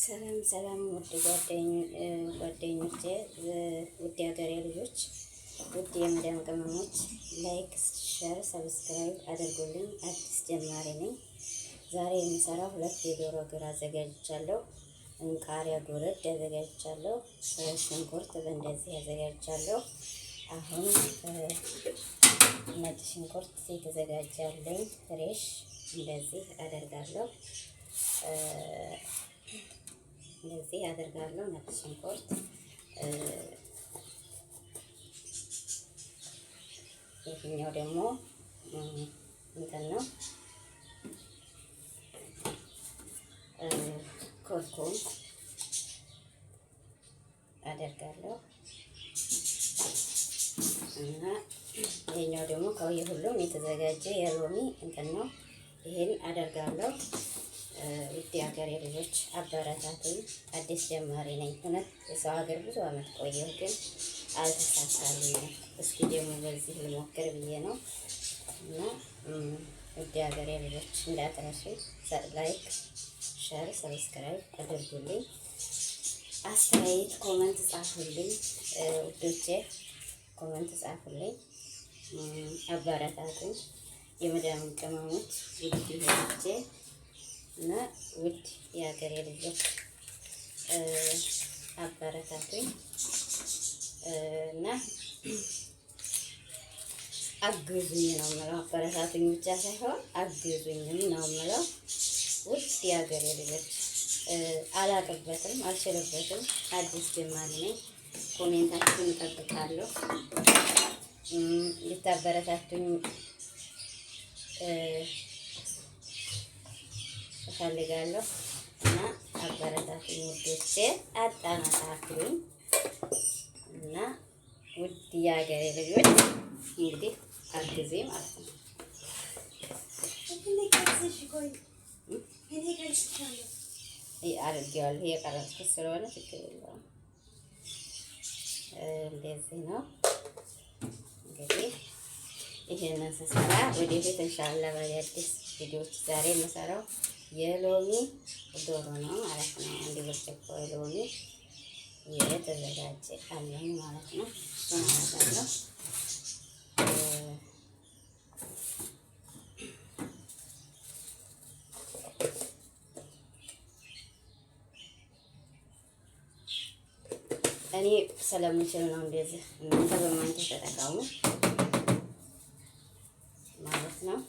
ሰላም ሰላም ውድ ጓደኞቼ ውድ ሀገሬ ልጆች ውድ የመዳም ቅመሞች ላይክ፣ ሼር፣ ሰብስክራይብ አድርጉልኝ። አዲስ ጀማሪ ነኝ። ዛሬ የምሰራው ሁለት የዶሮ እግር አዘጋጅቻለሁ። ቃሪያ ጎረድ አዘጋጅቻለሁ። ሽንኩርት በእንደዚህ አዘጋጅቻለሁ። አሁን ነጭ ሽንኩርት የተዘጋጃለኝ ፍሬሽ እንደዚህ አደርጋለሁ። እንደዚህ አደርጋለሁ። ነጭ ሽንኩርት ይሄኛው ደግሞ እንትን ነው ኮርኩም አደርጋለሁ እና ይሄኛው ደግሞ ከሁሉም የተዘጋጀ የሎሚ እንትን ነው። ይሄን አደርጋለሁ። ውድ ሀገሬ ልጆች አበረታቱኝ። አዲስ ጀማሪ ነኝ። እውነት የሰው ሀገር ብዙ አመት ቆየሁ፣ ግን አልተሳካልኝም። እስኪ ደግሞ በዚህ ልሞክር ብዬ ነው እና ውድ ሀገሬ ልጆች እንዳትረሱ ላይክ፣ ሸር፣ ሰብስክራይብ አድርጉልኝ። አስተያየት ኮመንት ጻፉልኝ። ውዶቼ ኮመንት ጻፉልኝ፣ አበረታቱኝ። የመዳም ቅመሞች ውድ ልጆቼ እና ውድ የሀገሬ ልጆች አበረታቱኝ እና አግዙኝ ነው የምለው። አበረታቱኝ ብቻ ሳይሆን አግዙኝም ነው የምለው። ውድ የሀገሬ ልጆች አላቅበትም፣ አልችልበትም። አዲስ ጀማሪ ነኝ። ኮሜንታችሁን እጠብቃለሁ። ልታበረታቱኝ እፈልጋለሁ እና አበረታቱኝ ውዶቼ፣ አጠናክሩኝ እና ውድ የሀገሬ ልጆች እንግዲህ አግዜ ማለት ነው። አድርጌዋለሁ የቀረጽኩት ስለሆነ ችግር የለውም። እንደዚህ ነው እንግዲህ ይሄንን ስሰራ ወደፊት ኢንሻአላህ በአዲስ ቪዲዮዎች ዛሬ የምሰራው የሎሚ ዶሮ ነው ማለት ነው። አንድ ብርጭቆ ሎሚ የተዘጋጀ አለኝ ማለት ነው። እሱን እኔ ስለምችል ነው እንደዚህ። እናንተ በማንተ ተጠቀሙ ማለት ነው።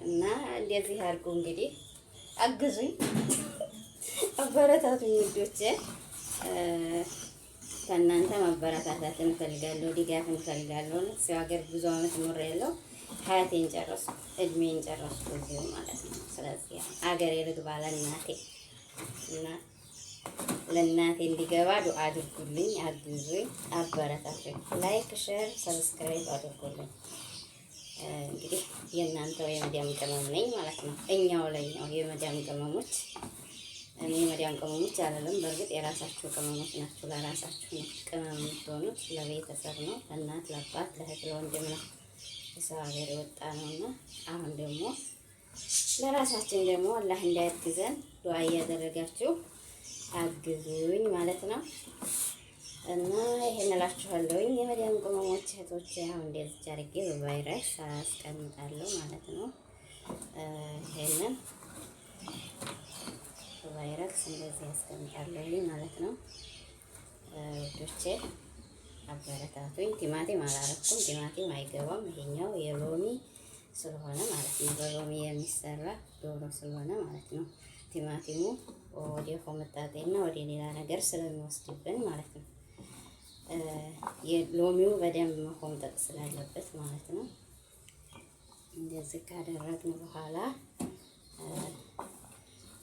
እና እንደዚህ አድርጉ እንግዲህ አግዙኝ፣ አበረታቱኝ ውዶቼ። ከእናንተ ማበረታታት እንፈልጋለሁ፣ ድጋፍ እንፈልጋለሁ። ሰው ሀገር ብዙ አመት ኖሬያለሁ። ሀያቴን ጨረስኩ፣ እድሜን ጨረስኩ እዚሁ ማለት ነው። ስለዚህ ሀገሬ ልግባ ለእናቴ እና ለእናቴ እንዲገባ ዱአ አድርጉልኝ፣ አግዙኝ፣ አበረታቱኝ። ላይክ፣ ሼር፣ ሰብስክራይብ አድርጉልኝ። እንግዲህ የእናንተው የመዳም ቅመም ነኝ ማለት ነው። እኛው ለኛው የመዳም ቅመሞች፣ እኔ የመዳም ቅመሞች አላለም። በእርግጥ የራሳችሁ ቅመሞች ናችሁ። ለራሳችሁ ነው ቅመም የምትሆኑት። ለቤተሰብ ነው፣ ለእናት፣ ለአባት፣ ለእህት፣ ለወንድም ነው የሰው ሀገር የወጣ ነውና አሁን ደግሞ ለራሳችን ደግሞ አላህ እንዳያግዘን ዱአ እያደረጋችሁ አግዙኝ ማለት ነው። እና ይሄን እላችኋለሁኝ የመዳም ቅመሞች እህቶቼ። አሁን እንደዚህ አድርጌ በቫይረስ አስቀምጣለሁ ማለት ነው። ይሄንን በቫይረስ እንደዚህ አስቀምጣለሁ ማለት ነው ውዶቼ። አበረታቱኝ። ቲማቲም አላረኩም፣ ቲማቲም አይገባም። ይሄኛው የሎሚ ስለሆነ ማለት ነው፣ በሎሚ የሚሰራ ዶሮ ስለሆነ ማለት ነው። ቲማቲሙ ወደ ኮመጣጤና ወደ ሌላ ነገር ስለሚወስድብን ማለት ነው። የሎሚው በደንብ መቆምጠጥ ስላለበት ማለት ነው። እንደዚህ ካደረግን በኋላ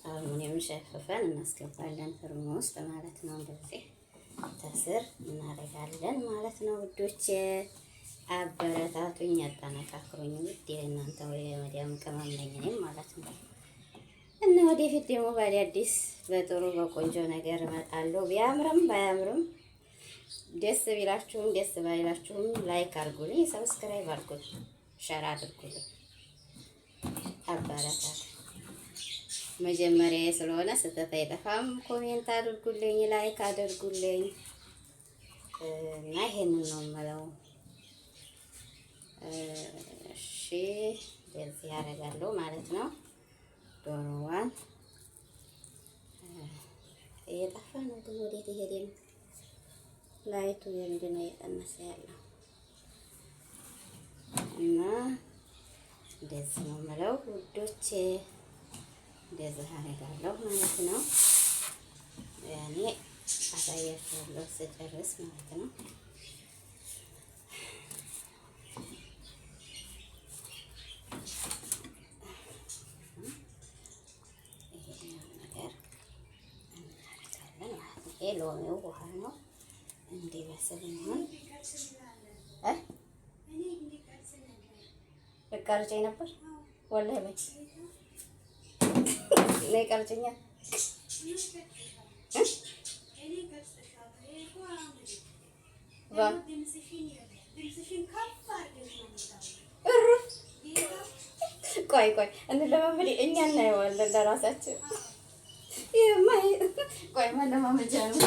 አልሙኒየም ሸፍፈን እናስገባለን ፍርኖ ውስጥ ማለት ነው። እንደዚህ ተስር እናደርጋለን ማለት ነው ውዶቼ። አበረታቱኝ፣ አጠናክሩኝ። ውድ የእናንተ ወይ የመዳም ቅመም ነኝ እኔም ማለት ነው። እና ወደፊት ደግሞ በአዲስ በጥሩ በቆንጆ ነገር እመጣለሁ። ቢያምርም ባያምርም ደስ ቢላችሁም ደስ ባይላችሁም ላይክ አድርጉልኝ፣ ሰብስክራይብ አድርጉልኝ፣ ሸር አድርጉልኝ። አባላታት መጀመሪያ ስለሆነ ስህተት አይጠፋም። ኮሜንት አድርጉልኝ፣ ላይክ አድርጉልኝ እና ይሄንን ነው የምለው። እሺ እንደዚህ ያደርጋለሁ ማለት ነው። ዶሮዋን እየጠፋ ነው ግን ወዴት እየሄደ ነው? ላይቱ ምንድን ነው እየቀነሰ ያለው? እና እንደዚህ ነው የምለው ውዶቼ፣ እንደዚህ አደርጋለሁ ማለት ነው። ያኔ አሳያችኋለሁ ስጨርስ ማለት ነው። ይሄ ሎሚው ውሃ ነው እንዲበስል ነው። ቀርጬ ነበር ወላሂ በይ ነይ ቀርጭኛ ቆይ እንለማመድ እኛ እናየዋለን ለራሳችን። ቆይ መለማመጃ ነው።